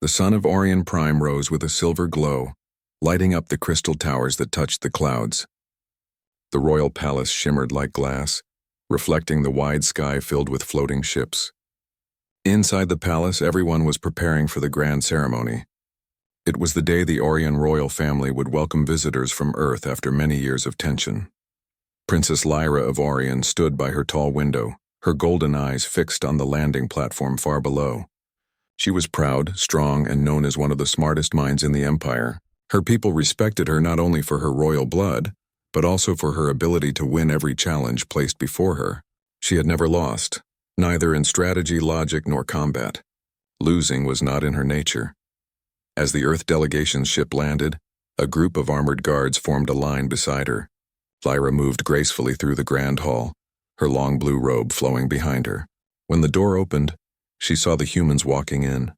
The sun of Orion Prime rose with a silver glow, lighting up the crystal towers that touched the clouds. The royal palace shimmered like glass, reflecting the wide sky filled with floating ships. Inside the palace, everyone was preparing for the grand ceremony. It was the day the Orion royal family would welcome visitors from Earth after many years of tension. Princess Lyra of Orion stood by her tall window, her golden eyes fixed on the landing platform far below. She was proud, strong, and known as one of the smartest minds in the Empire. Her people respected her not only for her royal blood, but also for her ability to win every challenge placed before her. She had never lost, neither in strategy, logic, nor combat. Losing was not in her nature. As the Earth delegation's ship landed, a group of armored guards formed a line beside her. Lyra moved gracefully through the grand hall, her long blue robe flowing behind her. When the door opened, she saw the humans walking in.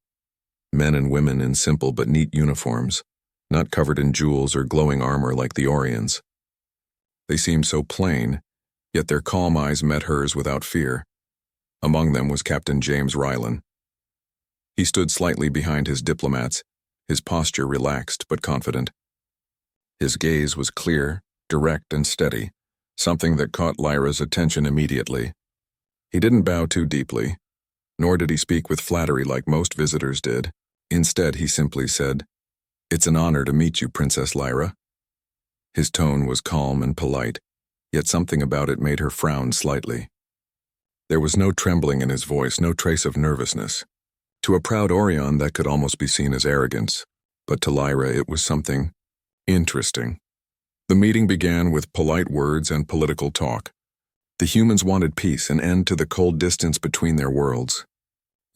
Men and women in simple but neat uniforms, not covered in jewels or glowing armor like the Orions. They seemed so plain, yet their calm eyes met hers without fear. Among them was Captain James Rylan. He stood slightly behind his diplomats, his posture relaxed but confident. His gaze was clear, direct, and steady, something that caught Lyra's attention immediately. He didn't bow too deeply, nor did he speak with flattery like most visitors did. Instead, he simply said, "It's an honor to meet you, Princess Lyra." His tone was calm and polite, yet something about it made her frown slightly. There was no trembling in his voice, no trace of nervousness. To a proud Orion, that could almost be seen as arrogance, but to Lyra it was something interesting. The meeting began with polite words and political talk. The humans wanted peace, an end to the cold distance between their worlds.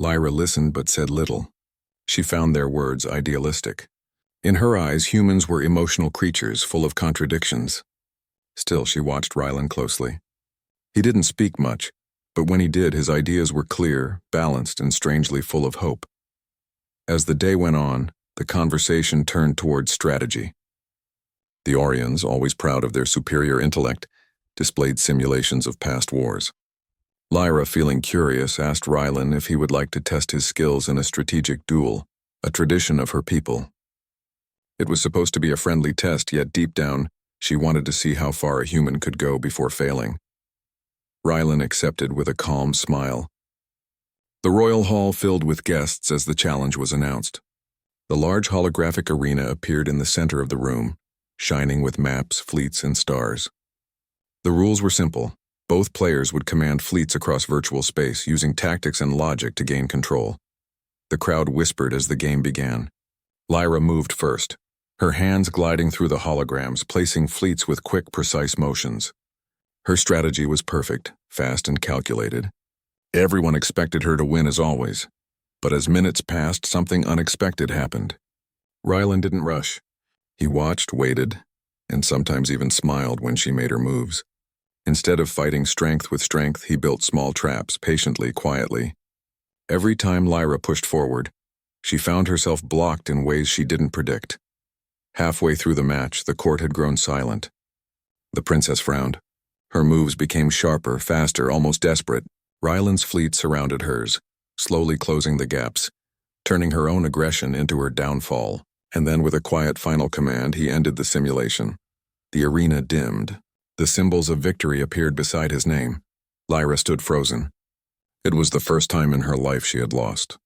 Lyra listened but said little. She found their words idealistic. In her eyes, humans were emotional creatures full of contradictions. Still, she watched Rylan closely. He didn't speak much, but when he did, his ideas were clear, balanced, and strangely full of hope. As the day went on, the conversation turned towards strategy. The Orions, always proud of their superior intellect, displayed simulations of past wars. Lyra, feeling curious, asked Rylan if he would like to test his skills in a strategic duel, a tradition of her people. It was supposed to be a friendly test, yet deep down, she wanted to see how far a human could go before failing. Rylan accepted with a calm smile. The royal hall filled with guests as the challenge was announced. The large holographic arena appeared in the center of the room, shining with maps, fleets, and stars. The rules were simple. Both players would command fleets across virtual space, using tactics and logic to gain control. The crowd whispered as the game began. Lyra moved first, her hands gliding through the holograms, placing fleets with quick, precise motions. Her strategy was perfect, fast and calculated. Everyone expected her to win as always, but as minutes passed, something unexpected happened. Rylan didn't rush. He watched, waited, and sometimes even smiled when she made her moves. Instead of fighting strength with strength, he built small traps, patiently, quietly. Every time Lyra pushed forward, she found herself blocked in ways she didn't predict. Halfway through the match, the court had grown silent. The princess frowned. Her moves became sharper, faster, almost desperate. Rylan's fleet surrounded hers, slowly closing the gaps, turning her own aggression into her downfall. And then with a quiet final command, he ended the simulation. The arena dimmed. The symbols of victory appeared beside his name. Lyra stood frozen. It was the first time in her life she had lost.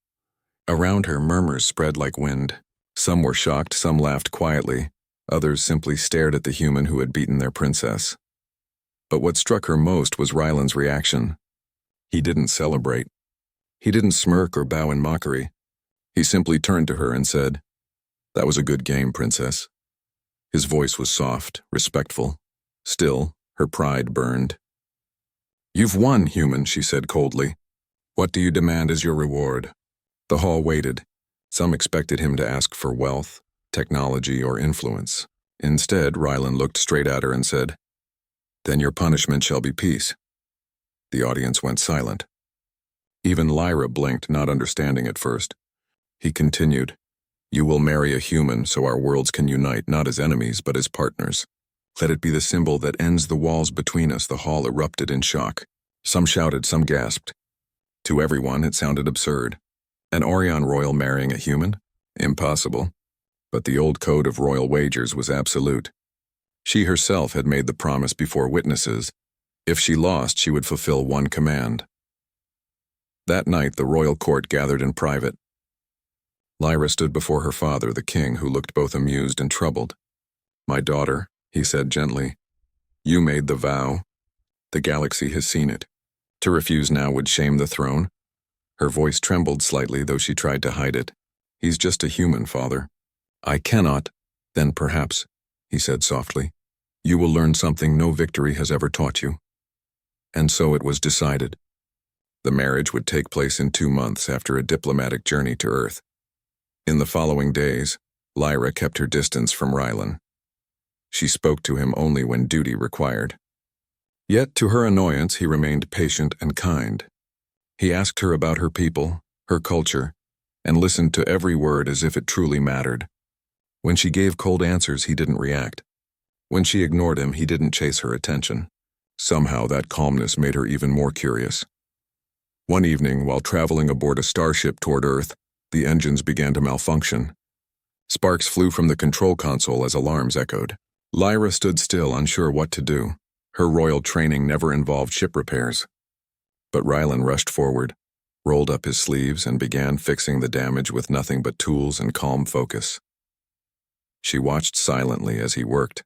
Around her, murmurs spread like wind. Some were shocked, some laughed quietly. Others simply stared at the human who had beaten their princess. But what struck her most was Rylan's reaction. He didn't celebrate. He didn't smirk or bow in mockery. He simply turned to her and said, "That was a good game, princess." His voice was soft, respectful. Still, her pride burned. "You've won, human," she said coldly. "What do you demand as your reward?" The hall waited. Some expected him to ask for wealth, technology, or influence. Instead, Rylan looked straight at her and said, "Then your punishment shall be peace." The audience went silent. Even Lyra blinked, not understanding at first. He continued, "You will marry a human so our worlds can unite, not as enemies, but as partners. Let it be the symbol that ends the walls between us." The hall erupted in shock. Some shouted, some gasped. To everyone, it sounded absurd. An Orion royal marrying a human? Impossible. But the old code of royal wagers was absolute. She herself had made the promise before witnesses. If she lost, she would fulfill one command. That night, the royal court gathered in private. Lyra stood before her father, the king, who looked both amused and troubled. "My daughter," he said gently, "you made the vow. The galaxy has seen it. To refuse now would shame the throne." Her voice trembled slightly, though she tried to hide it. "He's just a human, father." "I cannot." "Then perhaps," he said softly, "you will learn something no victory has ever taught you." And so it was decided. The marriage would take place in 2 months after a diplomatic journey to Earth. In the following days, Lyra kept her distance from Rylan. She spoke to him only when duty required. Yet, to her annoyance, he remained patient and kind. He asked her about her people, her culture, and listened to every word as if it truly mattered. When she gave cold answers, he didn't react. When she ignored him, he didn't chase her attention. Somehow that calmness made her even more curious. One evening, while traveling aboard a starship toward Earth, the engines began to malfunction. Sparks flew from the control console as alarms echoed. Lyra stood still, unsure what to do. Her royal training never involved ship repairs. But Rylan rushed forward, rolled up his sleeves, and began fixing the damage with nothing but tools and calm focus. She watched silently as he worked.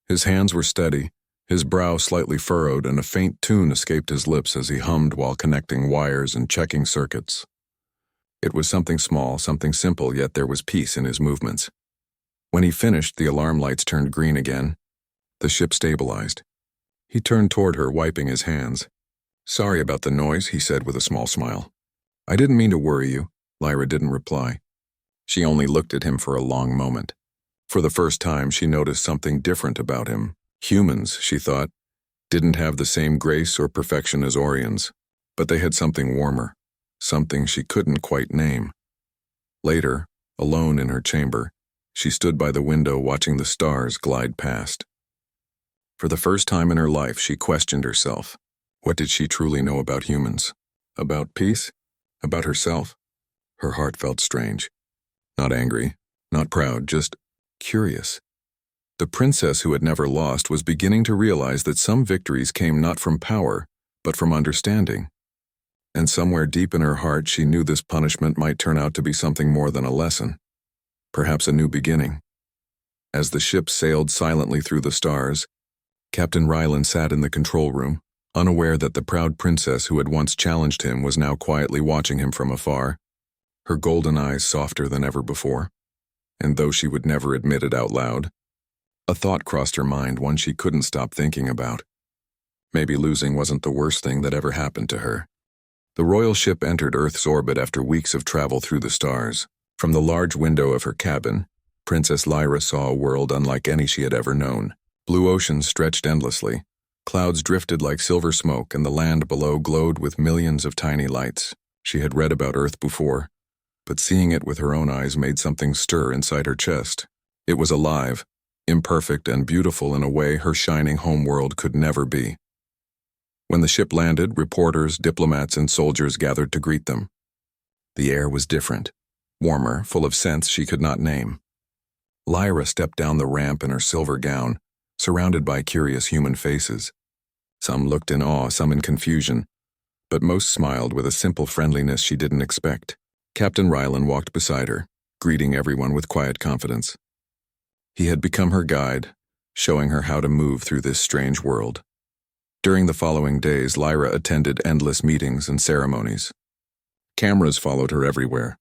His hands were steady, his brow slightly furrowed, and a faint tune escaped his lips as he hummed while connecting wires and checking circuits. It was something small, something simple, yet there was peace in his movements. When he finished, the alarm lights turned green again. The ship stabilized. He turned toward her, wiping his hands. "Sorry about the noise," he said with a small smile. "I didn't mean to worry you." Lyra didn't reply. She only looked at him for a long moment. For the first time, she noticed something different about him. Humans, she thought, didn't have the same grace or perfection as Orions, but they had something warmer, something she couldn't quite name. Later, alone in her chamber, she stood by the window watching the stars glide past. For the first time in her life, she questioned herself. What did she truly know about humans? About peace? About herself? Her heart felt strange. Not angry, not proud, just curious. The princess who had never lost was beginning to realize that some victories came not from power, but from understanding. And somewhere deep in her heart, she knew this punishment might turn out to be something more than a lesson. Perhaps a new beginning. As the ship sailed silently through the stars, Captain Rylan sat in the control room, unaware that the proud princess who had once challenged him was now quietly watching him from afar, her golden eyes softer than ever before. And though she would never admit it out loud, a thought crossed her mind, one she couldn't stop thinking about. Maybe losing wasn't the worst thing that ever happened to her. The royal ship entered Earth's orbit after weeks of travel through the stars. From the large window of her cabin, Princess Lyra saw a world unlike any she had ever known. Blue oceans stretched endlessly. Clouds drifted like silver smoke, and the land below glowed with millions of tiny lights. She had read about Earth before, but seeing it with her own eyes made something stir inside her chest. It was alive, imperfect and beautiful in a way her shining home world could never be. When the ship landed, reporters, diplomats, and soldiers gathered to greet them. The air was different, warmer, full of scents she could not name. Lyra stepped down the ramp in her silver gown, surrounded by curious human faces. Some looked in awe, some in confusion, but most smiled with a simple friendliness she didn't expect. Captain Rylan walked beside her, greeting everyone with quiet confidence. He had become her guide, showing her how to move through this strange world. During the following days, Lyra attended endless meetings and ceremonies. Cameras followed her everywhere.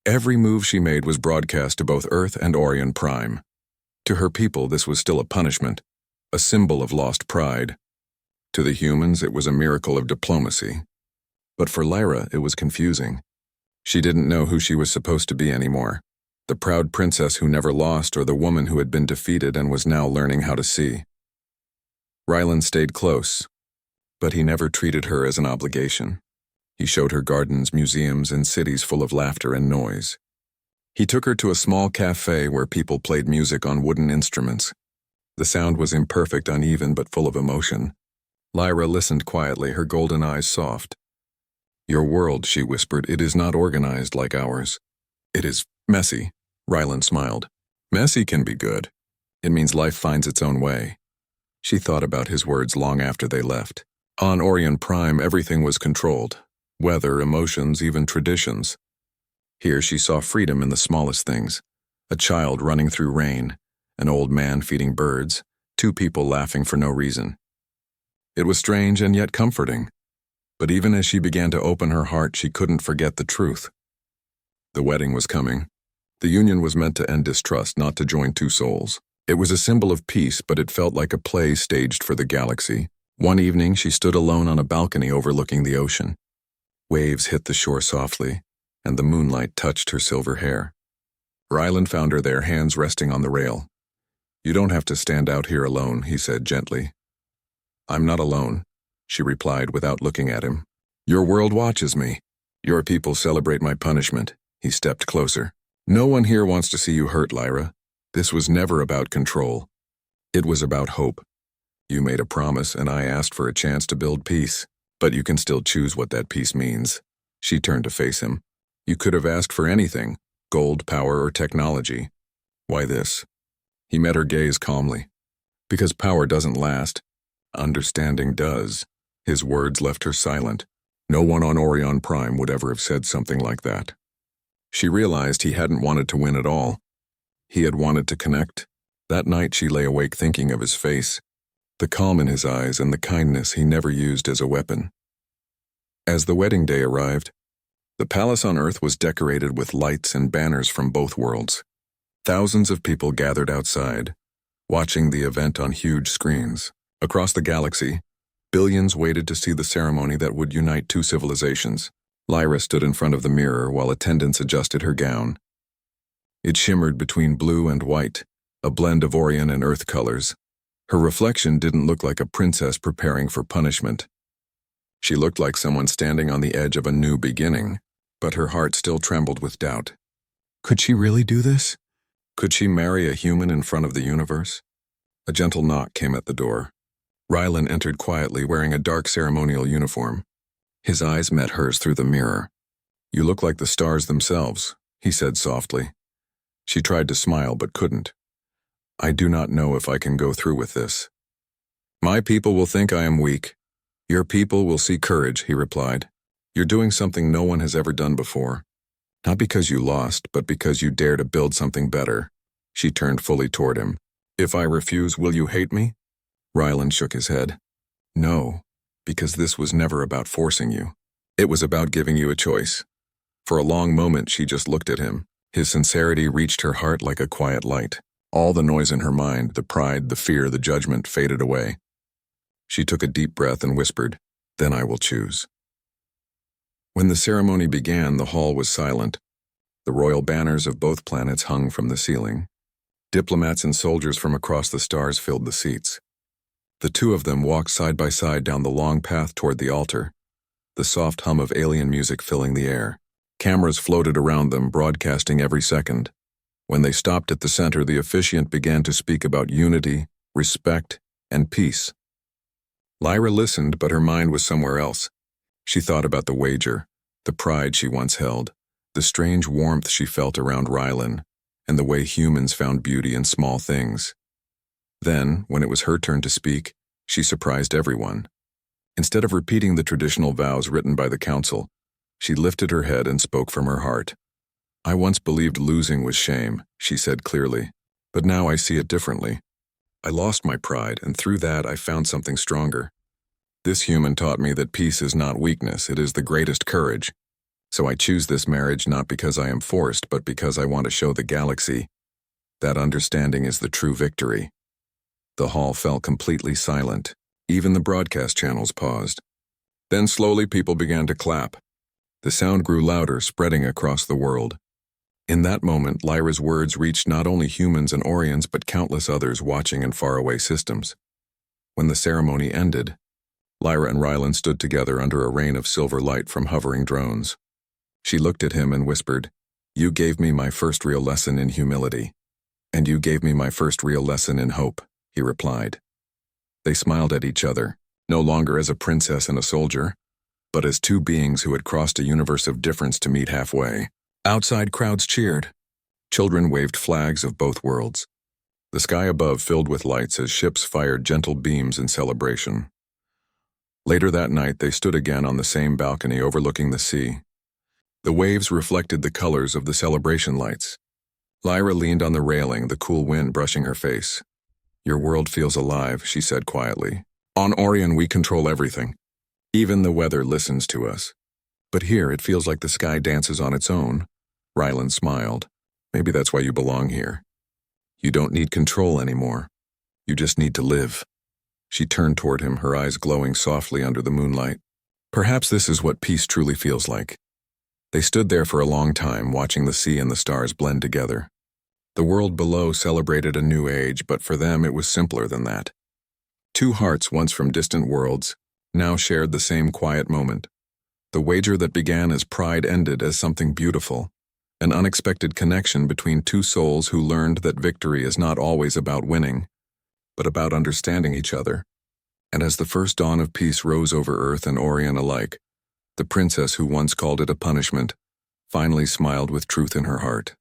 Every move she made was broadcast to both Earth and Orion Prime. To her people, this was still a punishment, a symbol of lost pride. To the humans, it was a miracle of diplomacy. But for Lyra, it was confusing. She didn't know who she was supposed to be anymore. The proud princess who never lost, or the woman who had been defeated and was now learning how to see. Rylan stayed close, but he never treated her as an obligation. He showed her gardens, museums, and cities full of laughter and noise. He took her to a small cafe where people played music on wooden instruments. The sound was imperfect, uneven, but full of emotion. Lyra listened quietly, her golden eyes soft. "Your world," she whispered, "it is not organized like ours. It is Messy, Rylan smiled. Messy can be good. It means life finds its own way. She thought about his words long after they left. On Orion Prime, everything was controlled. Weather, emotions, even traditions. Here she saw freedom in the smallest things. A child running through rain, an old man feeding birds, two people laughing for no reason. It was strange and yet comforting. But even as she began to open her heart, she couldn't forget the truth. The wedding was coming. The union was meant to end distrust, not to join two souls. It was a symbol of peace, but it felt like a play staged for the galaxy. One evening, she stood alone on a balcony overlooking the ocean. Waves hit the shore softly, and the moonlight touched her silver hair. Rylan found her there, hands resting on the rail. "You don't have to stand out here alone," he said gently. "I'm not alone," she replied without looking at him. "Your world watches me. Your people celebrate my punishment." He stepped closer. "No one here wants to see you hurt, Lyra. This was never about control. It was about hope. You made a promise, and I asked for a chance to build peace. But you can still choose what that peace means." She turned to face him. "You could have asked for anything, gold, power, or technology. Why this?" He met her gaze calmly. "Because power doesn't last. Understanding does." His words left her silent. No one on Orion Prime would ever have said something like that. She realized he hadn't wanted to win at all. He had wanted to connect. That night she lay awake thinking of his face, the calm in his eyes and the kindness he never used as a weapon. As the wedding day arrived, the palace on Earth was decorated with lights and banners from both worlds. Thousands of people gathered outside, watching the event on huge screens. Across the galaxy, billions waited to see the ceremony that would unite two civilizations. Lyra stood in front of the mirror while attendants adjusted her gown. It shimmered between blue and white, a blend of Orion and Earth colors. Her reflection didn't look like a princess preparing for punishment. She looked like someone standing on the edge of a new beginning, but her heart still trembled with doubt. Could she really do this? Could she marry a human in front of the universe? A gentle knock came at the door. Rylan entered quietly, wearing a dark ceremonial uniform. His eyes met hers through the mirror. "You look like the stars themselves," he said softly. She tried to smile but couldn't. "I do not know if I can go through with this." "My people will think I am weak. Your people will see courage," he replied. "You're doing something no one has ever done before. Not because you lost, but because you dare to build something better." She turned fully toward him. "If I refuse, will you hate me?" Rylan shook his head. "No, because this was never about forcing you. It was about giving you a choice." For a long moment she just looked at him. His sincerity reached her heart like a quiet light. All the noise in her mind, the pride, the fear, the judgment, faded away. She took a deep breath and whispered, "Then I will choose." When the ceremony began, the hall was silent. The royal banners of both planets hung from the ceiling. Diplomats and soldiers from across the stars filled the seats. The two of them walked side by side down the long path toward the altar, the soft hum of alien music filling the air. Cameras floated around them, broadcasting every second. When they stopped at the center, the officiant began to speak about unity, respect, and peace. Lyra listened, but her mind was somewhere else. She thought about the wager, the pride she once held, the strange warmth she felt around Rylan, and the way humans found beauty in small things. Then, when it was her turn to speak, she surprised everyone. Instead of repeating the traditional vows written by the council, she lifted her head and spoke from her heart. "I once believed losing was shame," she said clearly, "but now I see it differently. I lost my pride, and through that I found something stronger. This human taught me that peace is not weakness, it is the greatest courage. So I choose this marriage not because I am forced, but because I want to show the galaxy that understanding is the true victory." The hall fell completely silent. Even the broadcast channels paused. Then slowly people began to clap. The sound grew louder, spreading across the world. In that moment, Lyra's words reached not only humans and Orions, but countless others watching in faraway systems. When the ceremony ended, Lyra and Rylan stood together under a rain of silver light from hovering drones. She looked at him and whispered, "You gave me my first real lesson in humility. And you gave me my first real lesson in hope," he replied. They smiled at each other, no longer as a princess and a soldier, but as two beings who had crossed a universe of difference to meet halfway. Outside crowds cheered. Children waved flags of both worlds. The sky above filled with lights as ships fired gentle beams in celebration. Later that night, they stood again on the same balcony overlooking the sea. The waves reflected the colors of the celebration lights. Lyra leaned on the railing, the cool wind brushing her face. "Your world feels alive," she said quietly. "On Orion, we control everything. Even the weather listens to us. But here, it feels like the sky dances on its own." Ryland smiled. "Maybe that's why you belong here. You don't need control anymore. You just need to live." She turned toward him, her eyes glowing softly under the moonlight. "Perhaps this is what peace truly feels like." They stood there for a long time, watching the sea and the stars blend together. The world below celebrated a new age, but for them it was simpler than that. Two hearts, once from distant worlds, now shared the same quiet moment. The wager that began as pride ended as something beautiful, an unexpected connection between two souls who learned that victory is not always about winning, but about understanding each other. And as the first dawn of peace rose over Earth and Orion alike, the princess who once called it a punishment finally smiled with truth in her heart.